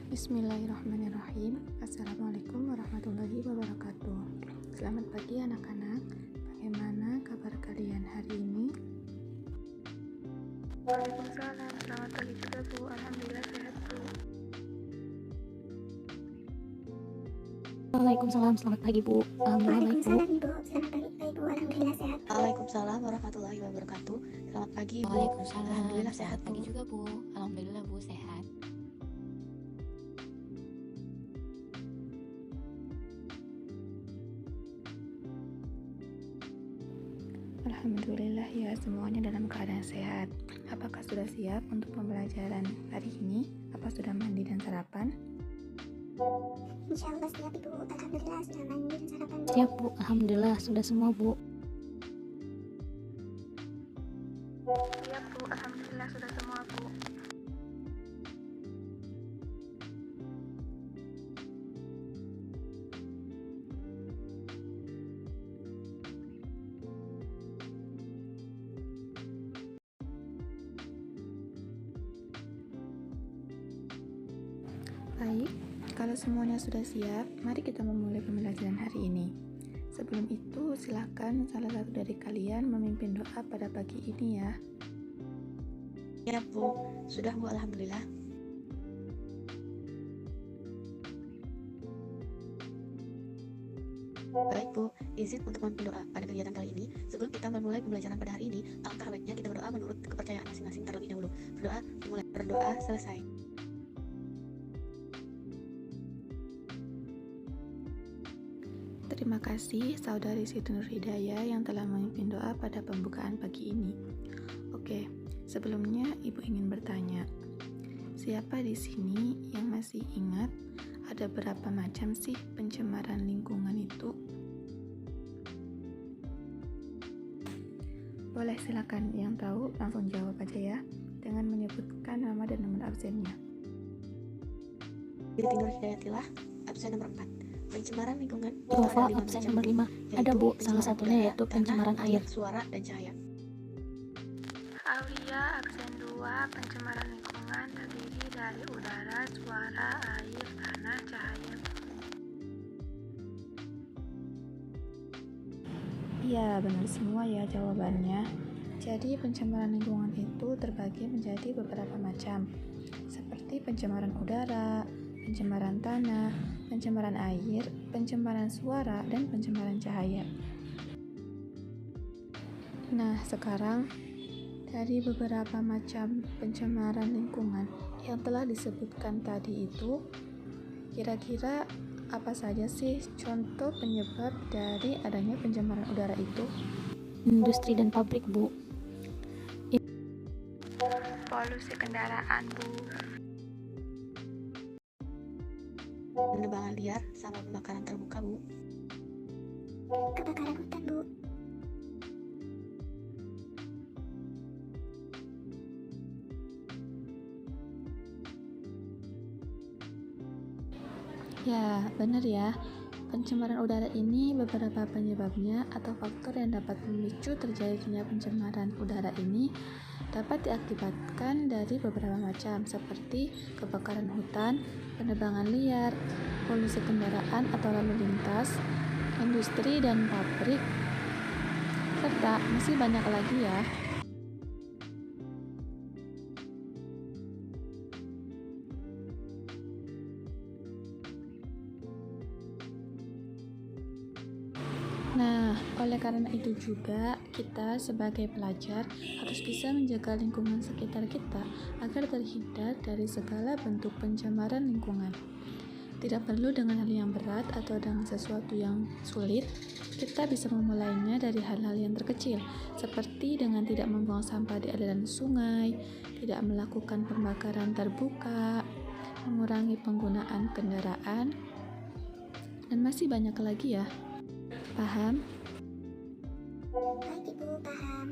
Bismillahirrahmanirrahim. Assalamualaikum warahmatullahi wabarakatuh. Selamat pagi anak-anak. Bagaimana kabar kalian hari ini? Waalaikumsalam, selamat pagi juga Bu. Alhamdulillah sehat Bu. Waalaikumsalam, selamat pagi Bu. Alhamdulillah baik Bu. Waalaikumsalam Ibu, selamat pagi Pak Ibu, alhamdulillah sehat. Waalaikumsalam warahmatullahi wabarakatuh. Selamat pagi Bu. Waalaikumsalam, Alhamdulillah sehat selamat pagi Bu. juga Bu. Alhamdulillah Bu sehat. Alhamdulillah ya, semuanya dalam keadaan sehat. Apakah sudah siap untuk pembelajaran hari ini? Apa sudah mandi dan sarapan? Insya Allah siap Ibu, alhamdulillah sudah mandi dan sarapan Bu. Siap Bu, alhamdulillah sudah semua Bu. Siap Bu, alhamdulillah sudah semua Bu. Baik, kalau semuanya sudah siap, mari kita memulai pembelajaran hari ini. Sebelum itu, silakan salah satu dari kalian memimpin doa pada pagi ini ya. Ya Bu, sudah Bu, alhamdulillah. Baik Bu, izin untuk memimpin doa pada kegiatan kali ini. Sebelum kita memulai pembelajaran pada hari ini, alangkah baiknya kita berdoa menurut kepercayaan masing-masing terlebih dahulu. Berdoa selesai. Terima kasih Saudari Siti Nur Hidayah yang telah memimpin doa pada pembukaan pagi ini. Oke, sebelumnya Ibu ingin bertanya, siapa di sini yang masih ingat ada berapa macam sih pencemaran lingkungan itu? Boleh silakan yang tahu langsung jawab aja ya, dengan menyebutkan nama dan nomor absennya. Siti Nur Hidayatillah, absen nomor 4. Pencemaran lingkungan Nova absen nomor 5. Ada Bu, salah satunya yaitu pencemaran air. Suara dan cahaya. Aulia absen 2, pencemaran lingkungan terdiri dari udara, suara, air, tanah, cahaya. Iya, benar semua ya jawabannya. Jadi pencemaran lingkungan itu terbagi menjadi beberapa macam, seperti pencemaran udara, pencemaran tanah, pencemaran air, pencemaran suara, dan pencemaran cahaya. Nah, sekarang dari beberapa macam pencemaran lingkungan yang telah disebutkan tadi itu, kira-kira apa saja sih contoh penyebab dari adanya pencemaran udara itu? Industri dan pabrik Bu. Polusi kendaraan Bu. Penebangan liar sama pembakaran terbuka Bu. Kebakaran hutan Bu. Ya, benar ya. Pencemaran udara ini beberapa penyebabnya atau faktor yang dapat memicu terjadinya pencemaran udara ini dapat diakibatkan dari beberapa macam seperti kebakaran hutan, penebangan liar, polusi kendaraan atau lalu lintas, industri dan pabrik, serta masih banyak lagi ya. Nah, oleh karena itu juga kita sebagai pelajar harus bisa menjaga lingkungan sekitar kita agar terhindar dari segala bentuk pencemaran lingkungan. Tidak perlu dengan hal yang berat atau dengan sesuatu yang sulit, kita bisa memulainya dari hal-hal yang terkecil, seperti dengan tidak membuang sampah di aliran sungai, tidak melakukan pembakaran terbuka, mengurangi penggunaan kendaraan, dan masih banyak lagi ya. Paham? Baik Ibu, paham.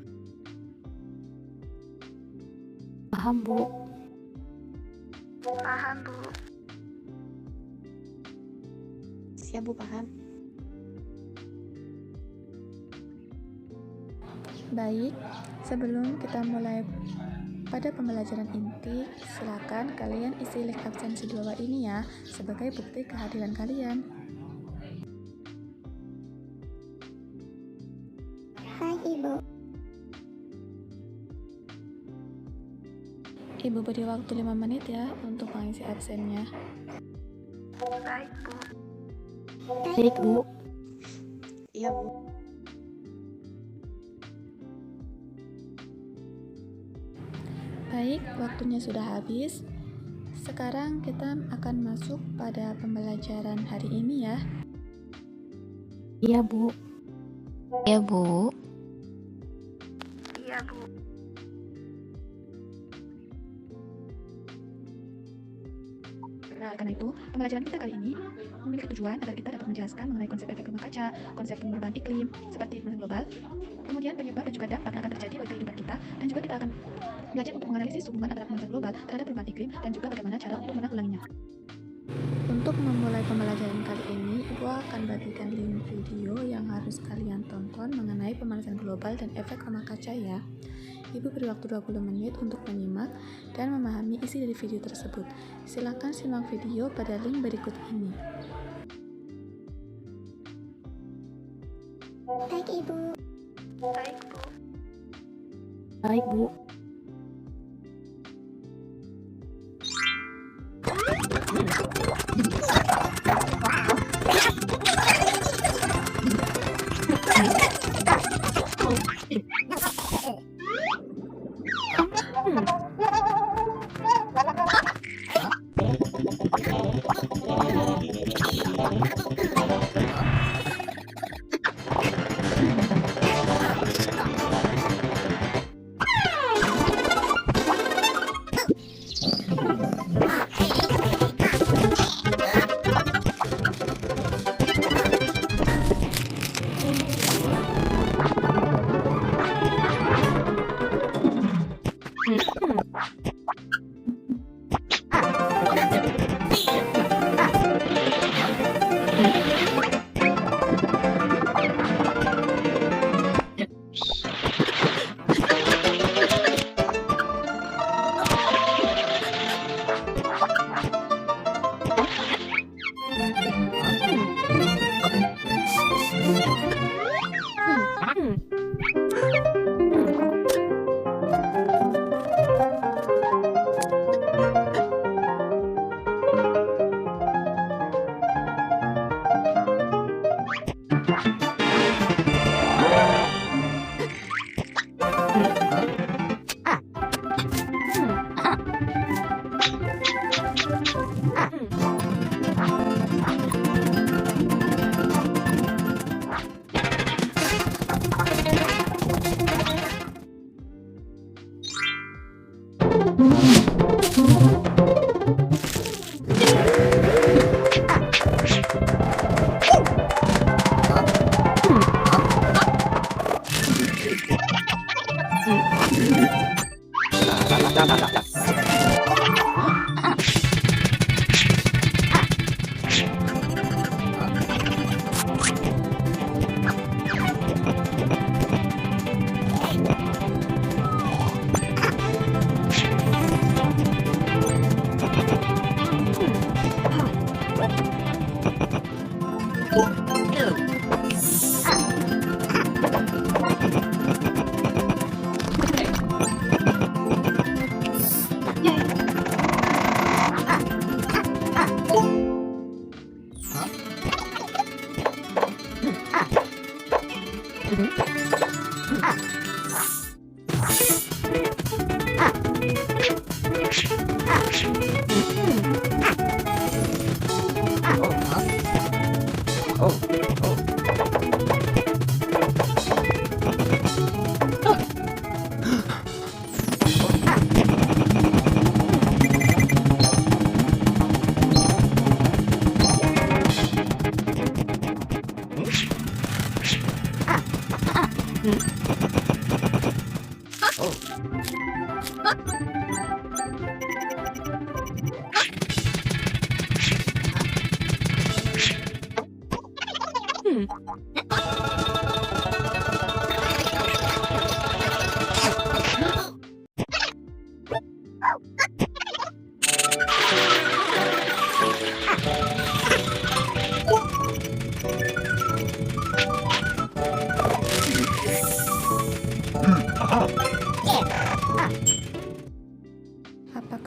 Paham Bu. Paham Bu. Siap Bu, paham. Baik, sebelum kita mulai Pada pembelajaran inti, silakan kalian isi link absensi di bawah ini ya, sebagai bukti kehadiran kalian. Baik Ibu. Ibu beri waktu 5 menit ya untuk mengisi absennya. Baik, Bu. Baik, Bu. Iya, Bu. Baik, waktunya sudah habis. Sekarang kita akan masuk pada pembelajaran hari ini ya. Iya, Bu. Ya, Bu. Iya, Bu. Nah, karena itu, pembelajaran kita kali ini memiliki tujuan agar kita dapat menjelaskan mengenai konsep efek rumah kaca, konsep perubahan iklim, seperti pemanasan global, kemudian penyebab dan juga dampak yang akan terjadi bagi kehidupan kita, dan juga kita akan belajar untuk menganalisis hubungan antara pemanasan global terhadap perubahan iklim, dan juga bagaimana cara untuk menanggulanginya. Untuk memulai pembelajaran kali ini, Ibu akan bagikan link video yang harus kalian tonton mengenai pemanasan global dan efek rumah kaca ya. Ibu beri waktu 20 menit untuk menyimak dan memahami isi dari video tersebut. Silakan simak video pada link berikut ini. Baik Ibu. Baik, Bu. Baik, Bu.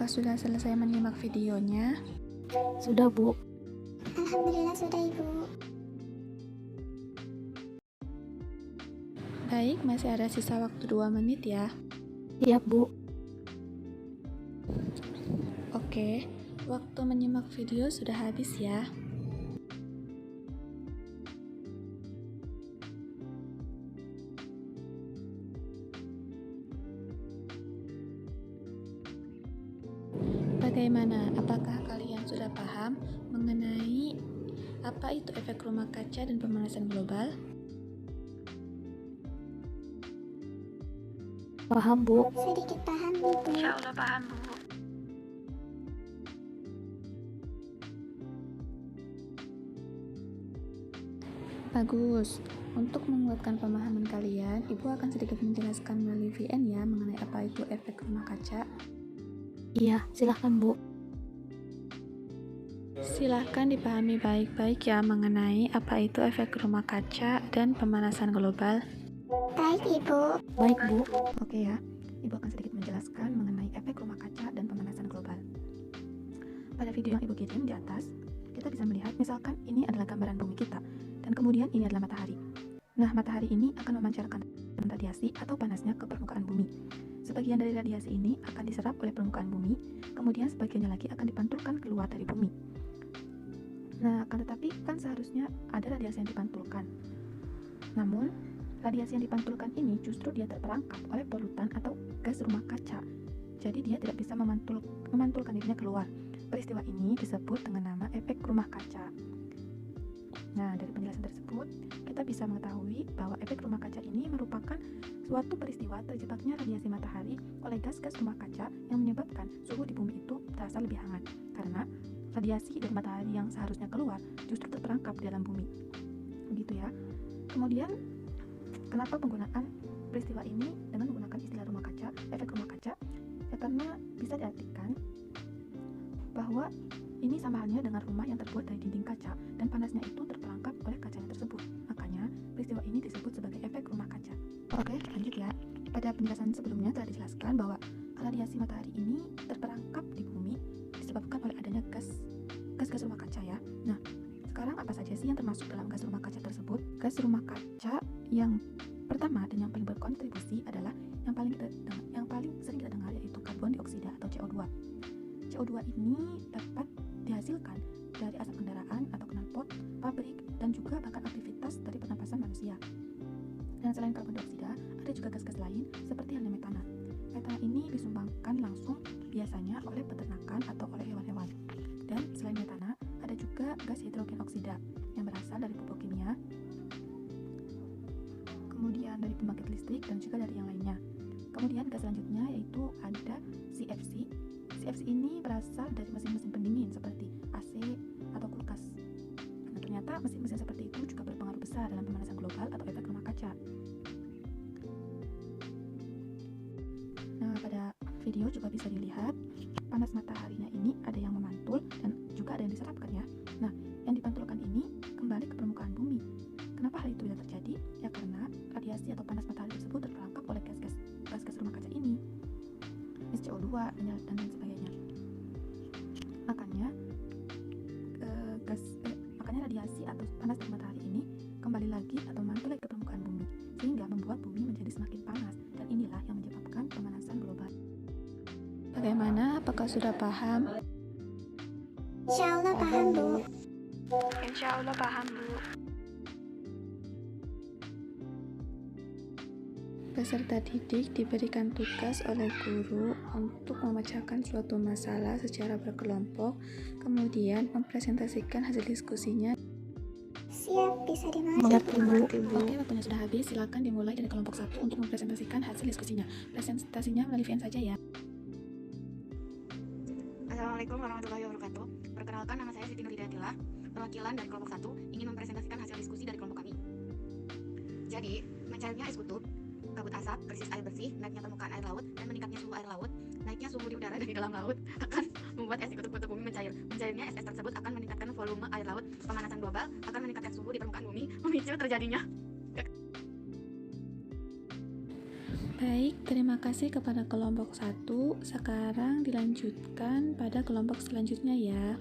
apakah sudah selesai menyimak videonya? Sudah, Bu. Alhamdulillah sudah Ibu. Baik, masih ada sisa waktu 2 menit ya. Iya, Bu. Oke, waktu menyimak video sudah habis ya. Bagaimana? Apakah kalian sudah paham mengenai apa itu efek rumah kaca dan pemanasan global? Paham, Bu. Sedikit paham Ibu. Insya Allah paham, Bu. Bagus. Untuk menguatkan pemahaman kalian, Ibu akan sedikit menjelaskan melalui VN ya mengenai apa itu efek rumah kaca. Iya, silahkan, Bu. Silahkan dipahami baik-baik ya mengenai apa itu efek rumah kaca dan pemanasan global. Baik Ibu. Baik, Bu. Oke ya, Ibu akan sedikit menjelaskan mengenai efek rumah kaca dan pemanasan global. Pada video yang Ibu kirim di atas, kita bisa melihat misalkan ini adalah gambaran bumi kita, dan kemudian ini adalah matahari. Nah, matahari ini akan memancarkan radiasi atau panasnya ke permukaan bumi. Sebagian dari radiasi ini akan diserap oleh permukaan bumi, kemudian sebagiannya lagi akan dipantulkan keluar dari bumi. Nah, akan tetapi kan seharusnya ada radiasi yang dipantulkan. Namun, radiasi yang dipantulkan ini justru dia terperangkap oleh polutan atau gas rumah kaca. Jadi dia tidak bisa memantulkan dirinya keluar. Peristiwa ini disebut dengan nama efek rumah kaca. Nah, dari penjelasan tersebut, kita bisa mengetahui bahwa efek rumah kaca ini merupakan suatu peristiwa terjebaknya radiasi matahari oleh gas-gas rumah kaca yang menyebabkan suhu di bumi itu terasa lebih hangat, karena radiasi dari matahari yang seharusnya keluar justru terperangkap di dalam bumi. Begitu ya. Kemudian, kenapa penggunaan peristiwa ini dengan menggunakan istilah rumah kaca, efek rumah kaca? Ya karena bisa diartikan bahwa ini sama halnya dengan rumah yang terbuat dari dinding kaca dan panasnya itu terperangkap oleh kacanya tersebut. Makanya, peristiwa ini disebut sebagai efek rumah kaca. Oke, lanjut ya. Pada penjelasan sebelumnya telah dijelaskan bahwa radiasi matahari ini terperangkap di bumi disebabkan oleh adanya gas rumah kaca ya. Nah, sekarang apa saja sih yang termasuk dalam gas rumah kaca tersebut? Gas rumah kaca yang pertama dan yang paling berkontribusi adalah yang paling sering kita dengar yaitu karbon dioksida atau CO2. CO2 ini dapat dihasilkan dari asap kendaraan atau knalpot, pabrik, dan juga bahkan aktivitas dari pernapasan manusia. Dan selain karbon dioksida, ada juga gas-gas lain seperti halnya metana. Metana ini disumbangkan langsung biasanya oleh peternakan atau oleh hewan-hewan. Dan selain metana, ada juga gas hidrogen oksida yang berasal dari pupuk kimia, kemudian dari pembangkit listrik, dan juga dari yang lainnya. Kemudian gas selanjutnya yaitu ada CFC. CFC ini berasal dari mesin-mesin pendingin seperti AC atau kulkas. Nah, ternyata mesin-mesin seperti itu juga berpengaruh besar dalam pemanasan global atau efek rumah kaca. Nah, pada video juga bisa dilihat panas mataharinya ini ada yang memantul dan juga ada yang diserapkan ya. Nah, yang dipantulkan ini kembali ke permukaan bumi. Kenapa hal itu bisa terjadi? Ya karena radiasi atau panas matahari tersebut terperangkap oleh gas-gas rumah kaca ini, CO2 dan lain sebagainya. Makanya radiasi atau panas dari matahari ini kembali lagi atau mantul lagi ke permukaan bumi, sehingga membuat bumi menjadi semakin panas, dan inilah yang menyebabkan pemanasan global. Bagaimana? Apakah sudah paham? Insya Allah paham Bu. Insya Allah paham, Bu. Peserta didik diberikan tugas oleh guru untuk memecahkan suatu masalah secara berkelompok, kemudian mempresentasikan hasil diskusinya. Siap, bisa Mengerti, dimulai. Bu. Oke, waktunya sudah habis. Silakan dimulai dari kelompok 1 untuk mempresentasikan hasil diskusinya. Presentasinya melalui VN saja ya. Assalamualaikum warahmatullahi wabarakatuh. Perkenalkan, nama saya Siti Nurhidayatullah, perwakilan dari kelompok 1 ingin mempresentasikan hasil diskusi dari kelompok kami. Jadi, mencairnya es kutub, kabut asap, krisis air bersih, naiknya permukaan air laut, dan meningkatnya suhu air laut, naiknya suhu di udara dan di dalam laut akan membuat es di kutub-kutub bumi mencair. Mencairnya es tersebut akan meningkatkan volume air laut, pemanasan global akan meningkatkan suhu di permukaan bumi, memicu terjadinya. Baik, terima kasih kepada kelompok 1. Sekarang dilanjutkan pada kelompok selanjutnya ya.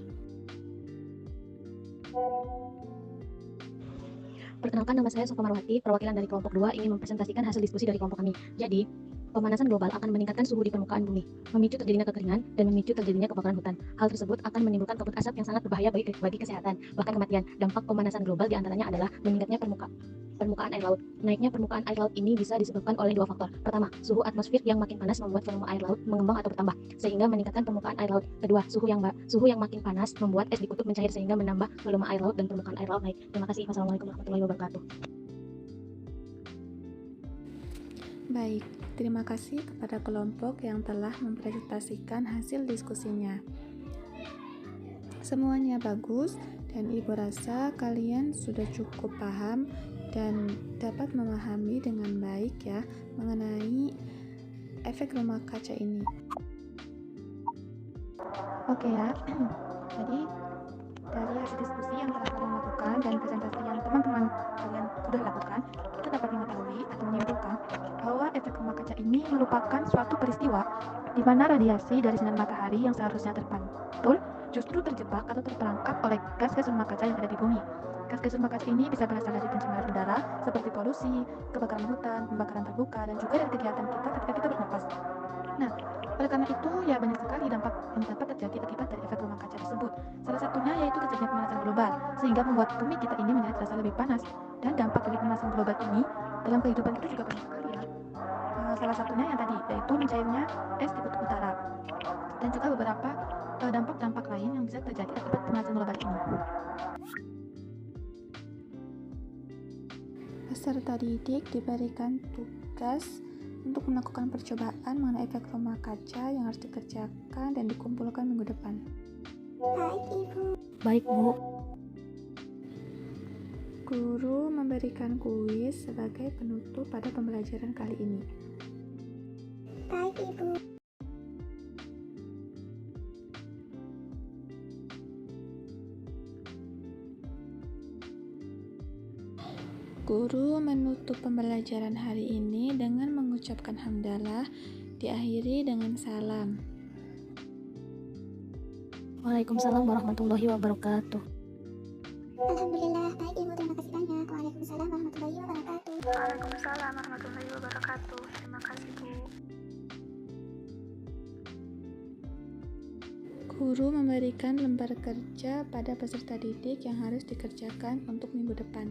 Perkenalkan, nama saya Sofa Marwati, perwakilan dari kelompok 2 ingin mempresentasikan hasil diskusi dari kelompok kami. Jadi, pemanasan global akan meningkatkan suhu di permukaan bumi, memicu terjadinya kekeringan, dan memicu terjadinya kebakaran hutan. Hal tersebut akan menimbulkan kabut asap yang sangat berbahaya bagi kesehatan, bahkan kematian. Dampak pemanasan global diantaranya adalah meningkatnya permukaan air laut. Naiknya permukaan air laut ini bisa disebabkan oleh dua faktor. Pertama, suhu atmosfer yang makin panas membuat volume air laut mengembang atau bertambah, sehingga meningkatkan permukaan air laut. Kedua, suhu yang makin panas membuat es di kutub mencair sehingga menambah volume air laut dan permukaan air laut naik. Terima kasih. Wassalamualaikum warahmatullahi wabarakatuh. Baik, terima kasih kepada kelompok yang telah mempresentasikan hasil diskusinya. Semuanya bagus dan Ibu rasa kalian sudah cukup paham dan dapat memahami dengan baik ya mengenai efek rumah kaca ini. Oke ya, jadi dari hasil diskusi yang telah kalian lakukan dan presentasi yang teman-teman kalian sudah lakukan, kita dapat mengetahui atau menyimpulkan bahwa efek rumah kaca ini merupakan suatu peristiwa di mana radiasi dari sinar matahari yang seharusnya terpantul justru terjebak atau terperangkap oleh gas-gas rumah kaca yang ada di bumi. Gas-gas rumah kaca ini bisa berasal dari pencemaran udara seperti polusi, kebakaran hutan, pembakaran terbuka, dan juga dari kegiatan kita ketika kita bernapas. Nah, oleh karena itu ya banyak sekali dampak yang dapat terjadi akibat dari efek rumah kaca tersebut. Salah satunya yaitu terjadinya pemanasan global, sehingga membuat bumi kita ini menjadi terasa lebih panas. Dan dampak dari pemanasan global ini dalam kehidupan kita juga banyak sekali ya. Salah satunya yang tadi yaitu mencairnya es di kutub utara, dan juga beberapa dampak-dampak lain yang bisa terjadi akibat pemanasan global ini. Peserta didik diberikan tugas untuk melakukan percobaan mengenai efek rumah kaca yang harus dikerjakan dan dikumpulkan minggu depan. Baik, Ibu. Baik, Bu. Guru memberikan kuis sebagai penutup pada pembelajaran kali ini. Baik, Ibu. Guru menutup pembelajaran hari ini dengan mengucapkan hamdalah, diakhiri dengan salam. Waalaikumsalam warahmatullahi wabarakatuh. Alhamdulillah, baik Ibu. Terima kasih banyak. Waalaikumsalam warahmatullahi wabarakatuh. Waalaikumsalam warahmatullahi wabarakatuh. Terima kasih, Bu. Guru memberikan lembar kerja pada peserta didik yang harus dikerjakan untuk minggu depan.